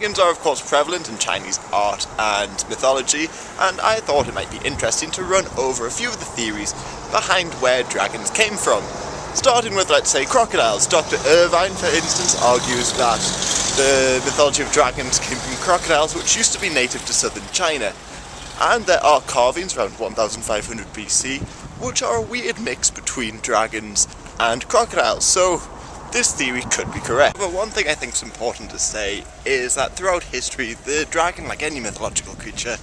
Dragons are of course prevalent in Chinese art and mythology, and I thought it might be interesting to run over a few of the theories behind where dragons came from. Starting with, let's say, crocodiles. Dr. Irvine, for instance, argues that the mythology of dragons came from crocodiles, which used to be native to southern China. And there are carvings around 1500 BC, which are a weird mix between dragons and crocodiles, so this theory could be correct. But one thing I think is important to say is that throughout history, the dragon, like any mythological creature,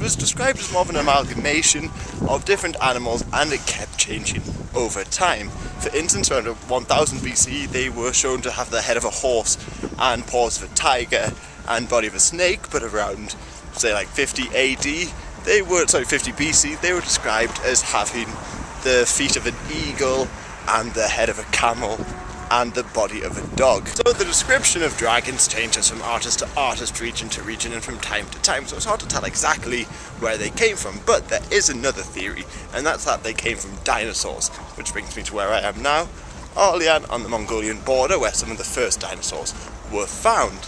was described as more of an amalgamation of different animals, and it kept changing over time. For instance, around 1000 BC, they were shown to have the head of a horse and paws of a tiger and body of a snake, but around, say, like 50 BC, they were described as having the feet of an eagle and the head of a camel and the body of a dog. So the description of dragons changes from artist to artist, region to region, and from time to time, so it's hard to tell exactly where they came from. But there is another theory, and that's that they came from dinosaurs, which brings me to where I am now, Orleans on the Mongolian border, where some of the first dinosaurs were found.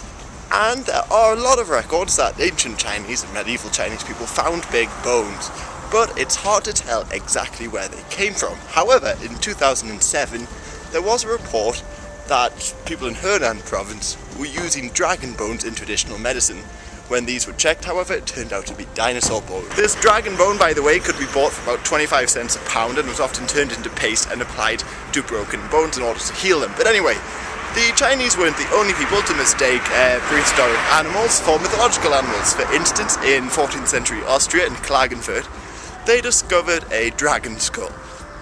And there are a lot of records that ancient Chinese and medieval Chinese people found big bones, but it's hard to tell exactly where they came from. However, in 2007, there was a report that people in Henan province were using dragon bones in traditional medicine. When these were checked, however, it turned out to be dinosaur bones. This dragon bone, by the way, could be bought for about 25 cents a pound and was often turned into paste and applied to broken bones in order to heal them. But anyway, the Chinese weren't the only people to mistake prehistoric animals for mythological animals. For instance, in 14th century Austria, in Klagenfurt, they discovered a dragon skull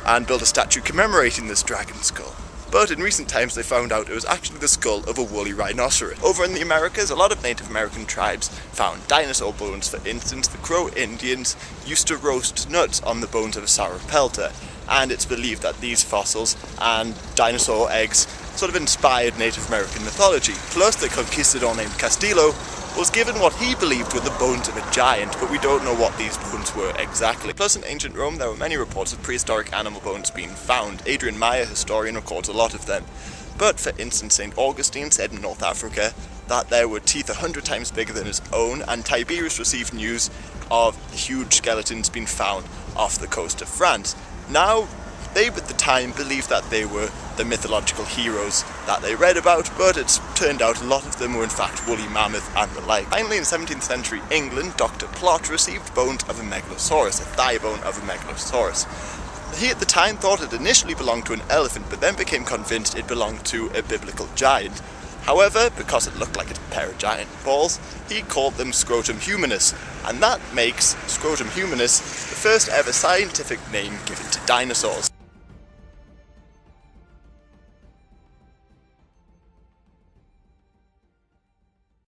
and built a statue commemorating this dragon skull. But in recent times they found out it was actually the skull of a woolly rhinoceros. Over in the Americas, a lot of Native American tribes found dinosaur bones. For instance, the Crow Indians used to roast nuts on the bones of a sauropelta, and it's believed that these fossils and dinosaur eggs sort of inspired Native American mythology. Plus, the conquistador named Castillo was given what he believed were the bones of a giant, but we don't know what these bones were exactly. Plus, in ancient Rome, there were many reports of prehistoric animal bones being found. Adrian Meyer, historian, records a lot of them. But, for instance, St. Augustine said in North Africa that there were teeth 100 times bigger than his own, and Tiberius received news of huge skeletons being found off the coast of France. Now, they at the time believed that they were the mythological heroes that they read about, but it's turned out a lot of them were in fact woolly mammoth and the like. Finally, in 17th century England, Dr. Plott received bones of a megalosaurus, a thigh bone of a megalosaurus. He at the time thought it initially belonged to an elephant, but then became convinced it belonged to a biblical giant. However, because it looked like a pair of giant balls, he called them scrotum humanus, and that makes scrotum humanus the first ever scientific name given to dinosaurs.